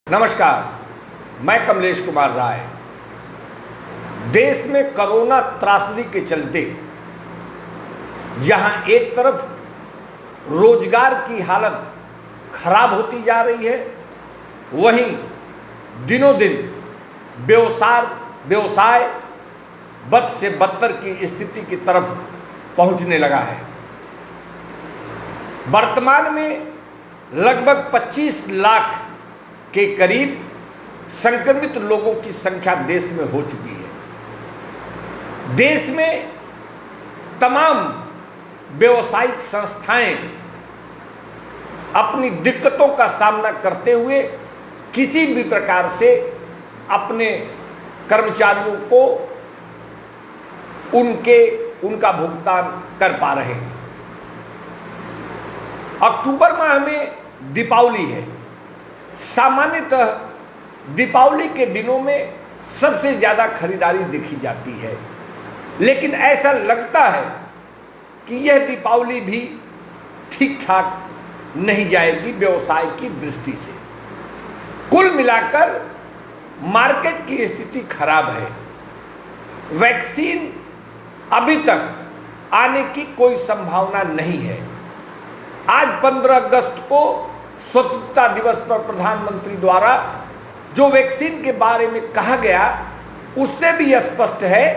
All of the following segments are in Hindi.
नमस्कार, मैं कमलेश कुमार राय। देश में कोरोना त्रासदी के चलते जहां एक तरफ रोजगार की हालत खराब होती जा रही है, वहीं दिनों दिन व्यवसाय बद से बदतर की स्थिति की तरफ पहुंचने लगा है। वर्तमान में लगभग 25 लाख के करीब संक्रमित लोगों की संख्या देश में हो चुकी है। देश में तमाम व्यावसायिक संस्थाएं अपनी दिक्कतों का सामना करते हुए किसी भी प्रकार से अपने कर्मचारियों को उनका भुगतान कर पा रहे हैं। अक्टूबर माह में दीपावली है। सामान्यतः दीपावली के दिनों में सबसे ज्यादा खरीदारी देखी जाती है, लेकिन ऐसा लगता है कि यह दीपावली भी ठीक ठाक नहीं जाएगी व्यवसाय की दृष्टि से। कुल मिलाकर मार्केट की स्थिति खराब है। वैक्सीन अभी तक आने की कोई संभावना नहीं है। आज 15 अगस्त को स्वतंत्रता दिवस पर प्रधानमंत्री द्वारा जो वैक्सीन के बारे में कहा गया, उससे भी स्पष्ट है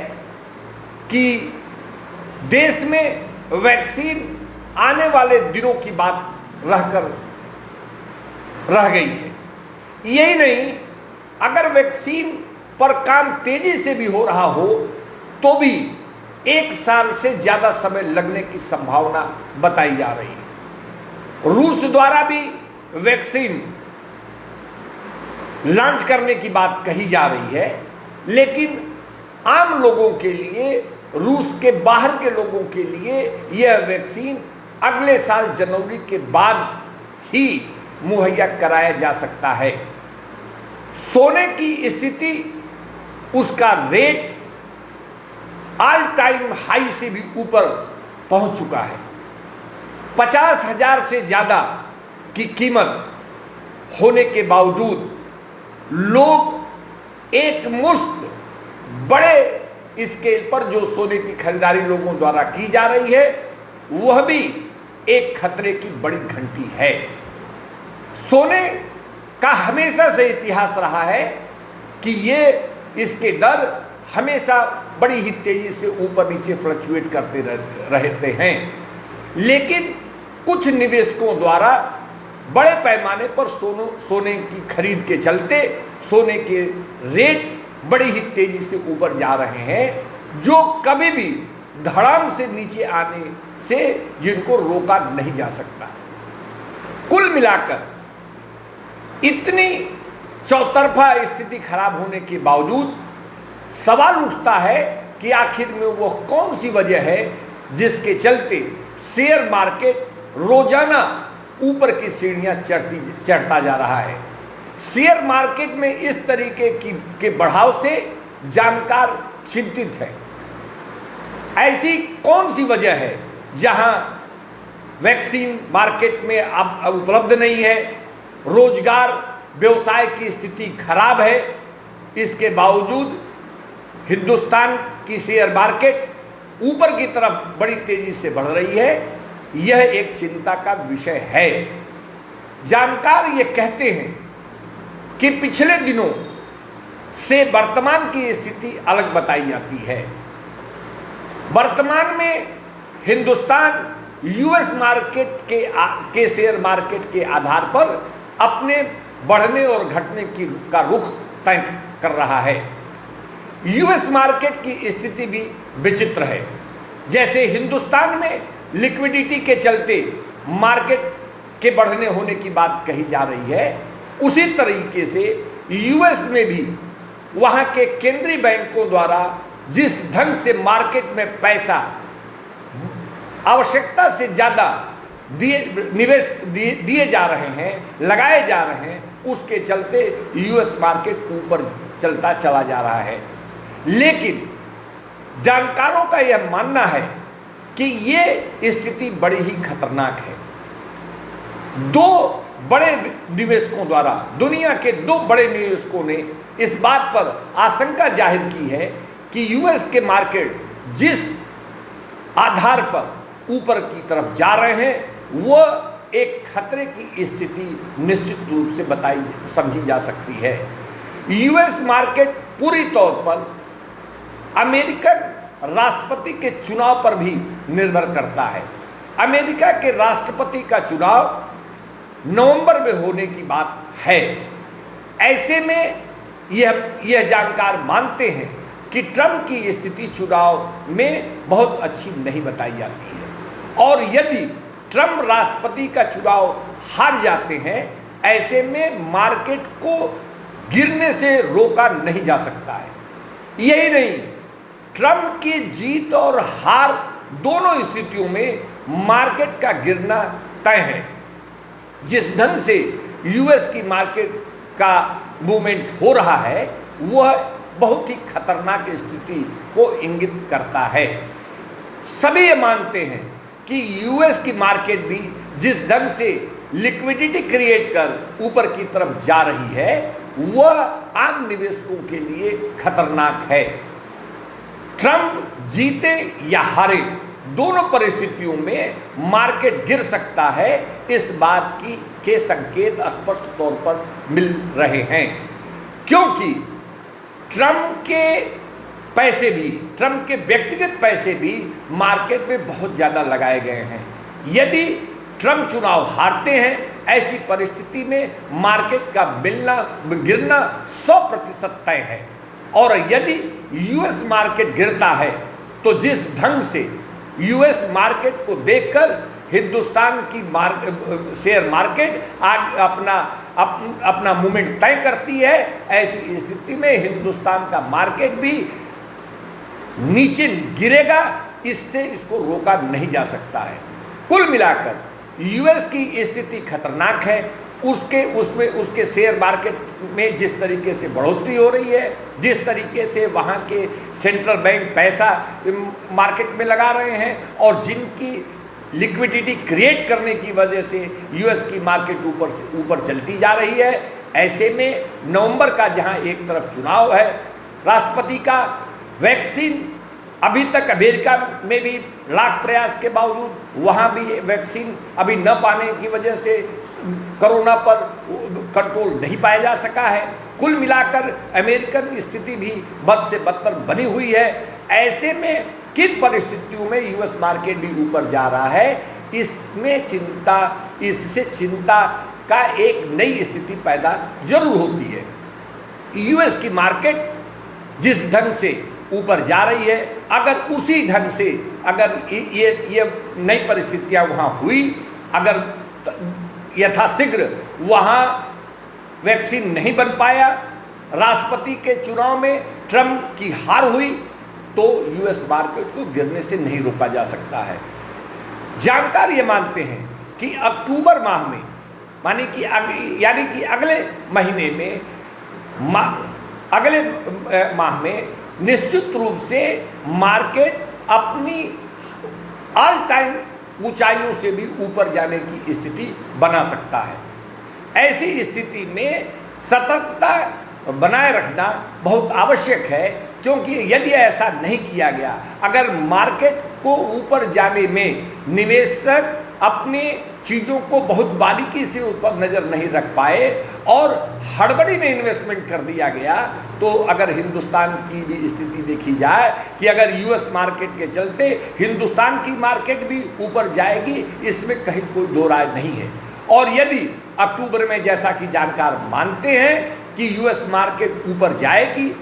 कि देश में वैक्सीन आने वाले दिनों की बात रह गई है। यही नहीं, अगर वैक्सीन पर काम तेजी से भी हो रहा हो तो भी 1 साल से ज्यादा समय लगने की संभावना बताई जा रही है। रूस द्वारा भी वैक्सीन लॉन्च करने की बात कही जा रही है, लेकिन आम लोगों के लिए, रूस के बाहर के लोगों के लिए यह वैक्सीन अगले साल जनवरी के बाद ही मुहैया कराया जा सकता है। सोने की स्थिति, उसका रेट ऑल टाइम हाई से भी ऊपर पहुंच चुका है। 50,000 से ज्यादा की कीमत होने के बावजूद लोग एक मुश्त बड़े स्केल पर जो सोने की खरीदारी लोगों द्वारा की जा रही है, वह भी एक खतरे की बड़ी घंटी है। सोने का हमेशा से इतिहास रहा है कि इसके दर हमेशा बड़ी ही तेजी से ऊपर नीचे फ्लक्चुएट करते रहते हैं, लेकिन कुछ निवेशकों द्वारा बड़े पैमाने पर सोने की खरीद के चलते सोने के रेट बड़ी ही तेजी से ऊपर जा रहे हैं, जो कभी भी धड़ाम से नीचे आने से जिनको रोका नहीं जा सकता। कुल मिलाकर इतनी चौतरफा स्थिति खराब होने के बावजूद सवाल उठता है कि आखिर में वो कौन सी वजह है जिसके चलते शेयर मार्केट रोजाना ऊपर की सीढ़ियां चढ़ता जा रहा है। शेयर मार्केट में इस तरीके के बढ़ाव से जानकार चिंतित है। ऐसी कौन सी वजह है जहां वैक्सीन मार्केट में अब उपलब्ध नहीं है, रोजगार व्यवसाय की स्थिति खराब है, इसके बावजूद हिंदुस्तान की शेयर मार्केट ऊपर की तरफ बड़ी तेजी से बढ़ रही है? यह एक चिंता का विषय है। जानकार ये कहते हैं कि पिछले दिनों से वर्तमान की स्थिति अलग बताई जाती है। वर्तमान में हिंदुस्तान यूएस मार्केट के शेयर मार्केट के आधार पर अपने बढ़ने और घटने का रुख तय कर रहा है। यूएस मार्केट की स्थिति भी विचित्र है। जैसे हिंदुस्तान में लिक्विडिटी के चलते मार्केट के बढ़ने होने की बात कही जा रही है, उसी तरीके से यूएस में भी वहां के केंद्रीय बैंकों द्वारा जिस ढंग से मार्केट में पैसा आवश्यकता से ज्यादा निवेश दिए जा रहे हैं, लगाए जा रहे हैं, उसके चलते यूएस मार्केट ऊपर चलता चला जा रहा है। लेकिन जानकारों का यह मानना है कि ये स्थिति बड़ी ही खतरनाक है। दो बड़े निवेशकों द्वारा, दुनिया के 2 बड़े निवेशकों ने इस बात पर आशंका जाहिर की है कि यूएस के मार्केट जिस आधार पर ऊपर की तरफ जा रहे हैं वह एक खतरे की स्थिति निश्चित रूप से समझी जा सकती है। यूएस मार्केट पूरी तौर पर अमेरिकन राष्ट्रपति के चुनाव पर भी निर्भर करता है। अमेरिका के राष्ट्रपति का चुनाव नवंबर में होने की बात है। ऐसे में यह जानकार मानते हैं कि ट्रंप की स्थिति चुनाव में बहुत अच्छी नहीं बताई जाती है और यदि ट्रंप राष्ट्रपति का चुनाव हार जाते हैं, ऐसे में मार्केट को गिरने से रोका नहीं जा सकता है। यही नहीं, ट्रंप की जीत और हार दोनों स्थितियों में मार्केट का गिरना तय है। जिस ढंग से यूएस की मार्केट का मूवमेंट हो रहा है वह बहुत ही खतरनाक स्थिति को इंगित करता है। सभी ये मानते हैं कि यूएस की मार्केट भी जिस ढंग से लिक्विडिटी क्रिएट कर ऊपर की तरफ जा रही है वह आम निवेशकों के लिए खतरनाक है। ट्रंप जीते या हारे, दोनों परिस्थितियों में मार्केट गिर सकता है, इस बात के संकेत स्पष्ट तौर पर मिल रहे हैं, क्योंकि ट्रंप के पैसे भी, ट्रंप के व्यक्तिगत पैसे भी मार्केट में बहुत ज़्यादा लगाए गए हैं। यदि ट्रंप चुनाव हारते हैं, ऐसी परिस्थिति में मार्केट का गिरना 100% तय है। और यदि यूएस मार्केट गिरता है तो जिस ढंग से यूएस मार्केट को देखकर हिंदुस्तान की शेयर मार्केट आज अपना मूवमेंट तय करती है, ऐसी स्थिति में हिंदुस्तान का मार्केट भी नीचे गिरेगा, इससे इसको रोका नहीं जा सकता है। कुल मिलाकर यूएस की स्थिति खतरनाक है। उसके शेयर मार्केट में जिस तरीके से बढ़ोतरी हो रही है, जिस तरीके से वहाँ के सेंट्रल बैंक पैसा मार्केट में लगा रहे हैं और जिनकी लिक्विडिटी क्रिएट करने की वजह से यूएस की मार्केट ऊपर चलती जा रही है, ऐसे में नवंबर का जहाँ एक तरफ चुनाव है राष्ट्रपति का, वैक्सीन अभी तक अमेरिका में भी लाख प्रयास के बावजूद वहाँ भी वैक्सीन अभी न पाने की वजह से कोरोना पर कंट्रोल नहीं पाया जा सका है। कुल मिलाकर अमेरिकन स्थिति भी बद से बदतर बनी हुई है। ऐसे में किन परिस्थितियों में यूएस मार्केट भी ऊपर जा रहा है, इससे चिंता का एक नई स्थिति पैदा जरूर होती है। यूएस की मार्केट जिस ढंग से ऊपर जा रही है, अगर उसी ढंग से अगर ये नई परिस्थितियां वहां हुई, अगर यथाशीघ्र वहां वैक्सीन नहीं बन पाया, राष्ट्रपति के चुनाव में ट्रंप की हार हुई, तो यूएस मार्केट को गिरने से नहीं रोका जा सकता है। जानकार ये मानते हैं कि अक्टूबर माह में यानी कि अगले महीने में अगले माह में निश्चित रूप से मार्केट अपनी ऑल टाइम ऊंचाइयों से भी ऊपर जाने की स्थिति बना सकता है। ऐसी स्थिति में सतर्कता बनाए रखना बहुत आवश्यक है, क्योंकि यदि ऐसा नहीं किया गया, अगर मार्केट को ऊपर जाने में निवेशक अपनी चीज़ों को बहुत बारीकी से ऊपर नज़र नहीं रख पाए और हड़बड़ी में इन्वेस्टमेंट कर दिया गया, तो अगर हिंदुस्तान की भी स्थिति देखी जाए कि अगर यूएस मार्केट के चलते हिंदुस्तान की मार्केट भी ऊपर जाएगी, इसमें कहीं कोई दो राय नहीं है। और यदि अक्टूबर में जैसा कि जानकार मानते हैं कि यूएस मार्केट ऊपर जाएगी,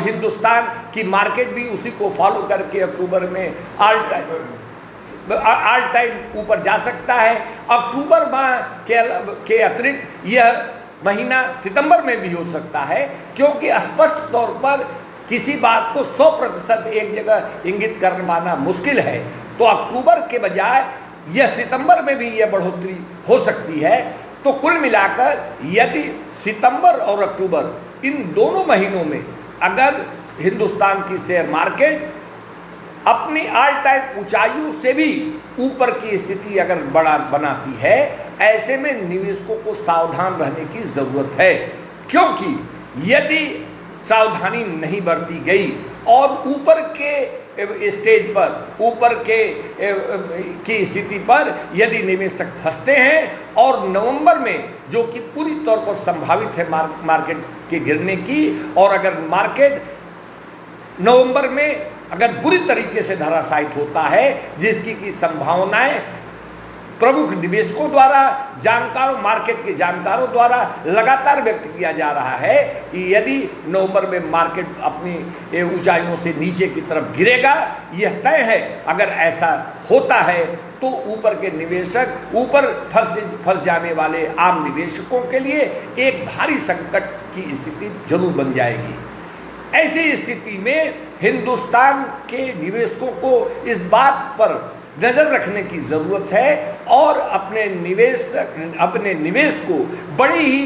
हिंदुस्तान की मार्केट भी उसी को फॉलो करके अक्टूबर में ऑल टाइम ऊपर जा सकता है। अक्टूबर माह के अतिरिक्त यह महीना सितंबर में भी हो सकता है, क्योंकि स्पष्ट तौर पर किसी बात को 100% एक जगह इंगित कर पाना मुश्किल है, तो अक्टूबर के बजाय यह सितंबर में भी यह बढ़ोतरी हो सकती है। तो कुल मिलाकर यदि सितंबर और अक्टूबर इन दोनों महीनों में अगर हिंदुस्तान की शेयर मार्केट अपनी ऑल टाइम ऊंचाइयों से भी ऊपर की स्थिति अगर बनाती है, ऐसे में निवेशकों को सावधान रहने की जरूरत है, क्योंकि यदि सावधानी नहीं बरती गई और ऊपर के स्टेज पर, ऊपर के की स्थिति पर यदि निवेशक फंसते हैं और नवंबर में, जो कि पूरी तौर पर संभावित है मार्केट के गिरने की, और अगर मार्केट नवंबर में अगर बुरी तरीके से धराशायित होता है, जिसकी की संभावनाएं प्रमुख निवेशकों द्वारा, जानकारों, मार्केट के जानकारों द्वारा लगातार व्यक्त किया जा रहा है कि यदि नवंबर में मार्केट अपनी ऊंचाइयों से नीचे की तरफ गिरेगा, यह तय है। अगर ऐसा होता है तो ऊपर के निवेशक, ऊपर फंस जाने वाले आम निवेशकों के लिए एक भारी संकट की स्थिति जरूर बन जाएगी। ऐसी स्थिति में हिंदुस्तान के निवेशकों को इस बात पर नजर रखने की जरूरत है और अपने निवेश को बड़ी ही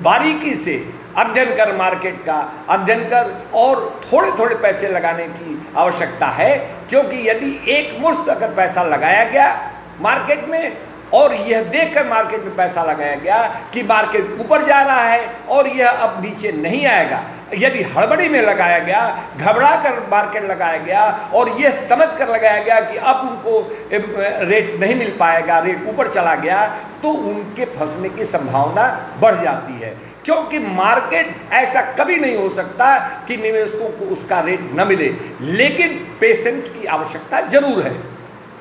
बारीकी से अध्ययन कर, मार्केट का अध्ययन कर और थोड़े थोड़े पैसे लगाने की आवश्यकता है, क्योंकि यदि एक मुश्त अगर पैसा लगाया गया मार्केट में और यह देखकर मार्केट में पैसा लगाया गया कि मार्केट ऊपर जा रहा है और यह अब नीचे नहीं आएगा, यदि हड़बड़ी में लगाया गया, घबरा कर मार्केट लगाया गया और यह समझ कर लगाया गया कि अब उनको रेट नहीं मिल पाएगा, रेट ऊपर चला गया, तो उनके फंसने की संभावना बढ़ जाती है। क्योंकि मार्केट ऐसा कभी नहीं हो सकता कि निवेशकों को उसका रेट न मिले, लेकिन पेशेंस की आवश्यकता जरूर है।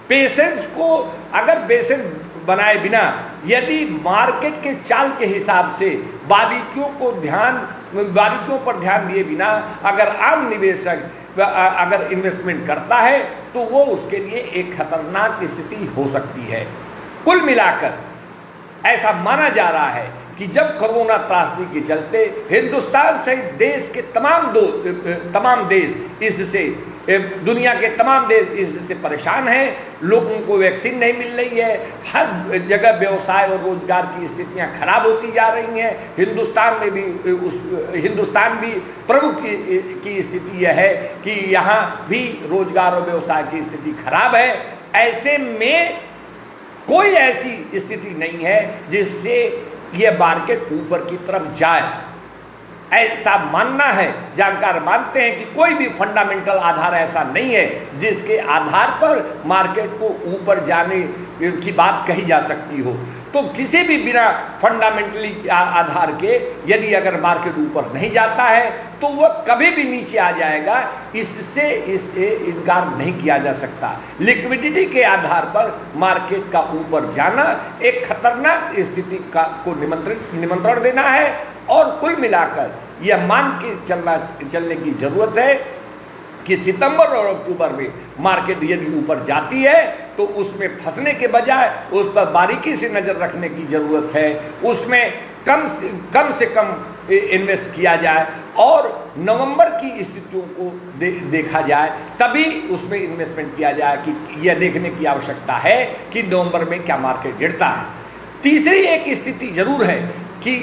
पेशेंस को अगर पेशेंस बनाए बिना यदि मार्केट के चाल के हिसाब से बारीकियों पर ध्यान दिए बिना अगर आम निवेशक अगर इन्वेस्टमेंट करता है तो वो उसके लिए एक खतरनाक स्थिति हो सकती है। कुल मिलाकर ऐसा माना जा रहा है कि जब कोरोना त्रासदी के चलते हिंदुस्तान सहित देश के तमाम देश इससे, दुनिया के तमाम देश इससे परेशान हैं, लोगों को वैक्सीन नहीं मिल रही है, हर जगह व्यवसाय और रोजगार की स्थितियां खराब होती जा रही हैं, हिंदुस्तान भी प्रमुख की स्थिति यह है कि यहाँ भी रोजगार और व्यवसाय की स्थिति खराब है। ऐसे में कोई ऐसी स्थिति नहीं है जिससे यह मार्केट ऊपर की तरफ जाए, ऐसा मानना है। जानकार मानते हैं कि कोई भी फंडामेंटल आधार ऐसा नहीं है जिसके आधार पर मार्केट को ऊपर जाने की बात कही जा सकती हो। तो किसी भी बिना फंडामेंटली आधार के यदि अगर मार्केट ऊपर नहीं जाता है तो वह कभी भी नीचे आ जाएगा, इससे इनकार नहीं किया जा सकता। लिक्विडिटी के आधार पर मार्केट का ऊपर जाना एक खतरनाक स्थिति को निमंत्रण देना है और कुल मिलाकर यह मान के चलने की जरूरत है कि सितंबर और अक्टूबर में मार्केट यदि ऊपर जाती है तो उसमें फंसने के बजाय उस पर बारीकी से नजर रखने की जरूरत है, उसमें कम से कम इन्वेस्ट किया जाए और नवंबर की स्थितियों को देखा जाए, तभी उसमें इन्वेस्टमेंट किया जाए कि यह देखने की आवश्यकता है कि नवंबर में क्या मार्केट गिरता है। तीसरी एक स्थिति जरूर है कि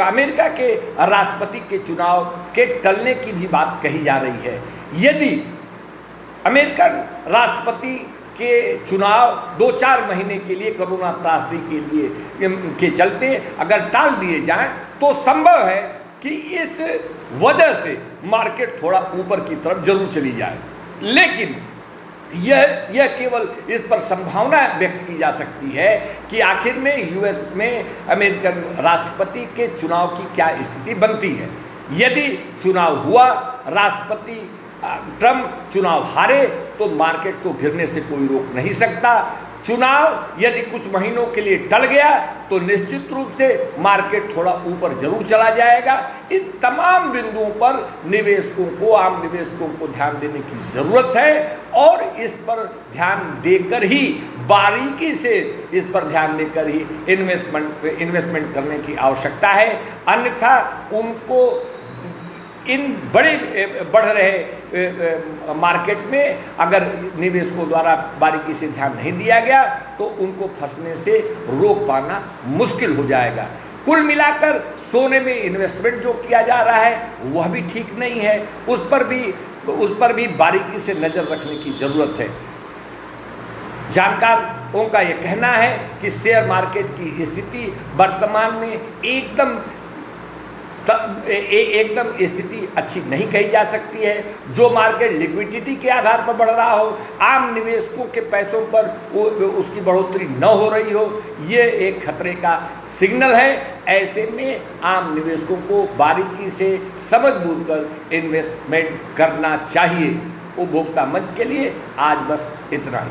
अमेरिका के राष्ट्रपति के चुनाव के टलने की भी बात कही जा रही है। यदि अमेरिकन राष्ट्रपति के चुनाव 2-4 महीने के लिए कोरोना त्रासदी के चलते अगर टाल दिए जाएं तो संभव है कि इस वजह से मार्केट थोड़ा ऊपर की तरफ जरूर चली जाए, लेकिन यह केवल इस पर संभावना व्यक्त की जा सकती है कि आखिर में यूएस में अमेरिकन राष्ट्रपति के चुनाव की क्या स्थिति बनती है। यदि चुनाव हुआ, राष्ट्रपति ट्रंप चुनाव हारे तो मार्केट को गिरने से कोई रोक नहीं सकता। चुनाव यदि कुछ महीनों के लिए टल गया तो निश्चित रूप से मार्केट थोड़ा ऊपर जरूर चला जाएगा। इन तमाम बिंदुओं पर निवेशकों को, आम निवेशकों को ध्यान देने की जरूरत है और इस पर ध्यान देकर ही, बारीकी से इस पर ध्यान देकर ही इन्वेस्टमेंट करने की आवश्यकता है। अन्यथा उनको इन बढ़ रहे मार्केट में अगर निवेशकों द्वारा बारीकी से ध्यान नहीं दिया गया तो उनको फंसने से रोक पाना मुश्किल हो जाएगा। कुल मिलाकर सोने में इन्वेस्टमेंट जो किया जा रहा है वह भी ठीक नहीं है, उस पर भी तो उस पर भी बारीकी से नजर रखने की जरूरत है। जानकारों का यह कहना है कि शेयर मार्केट की स्थिति वर्तमान में एकदम स्थिति अच्छी नहीं कही जा सकती है। जो मार्केट लिक्विडिटी के आधार पर बढ़ रहा हो, आम निवेशकों के पैसों पर उसकी बढ़ोतरी न हो रही हो, ये एक खतरे का सिग्नल है। ऐसे में आम निवेशकों को बारीकी से समझ बूझ कर इन्वेस्टमेंट करना चाहिए। उपभोक्ता मंच के लिए आज बस इतना ही।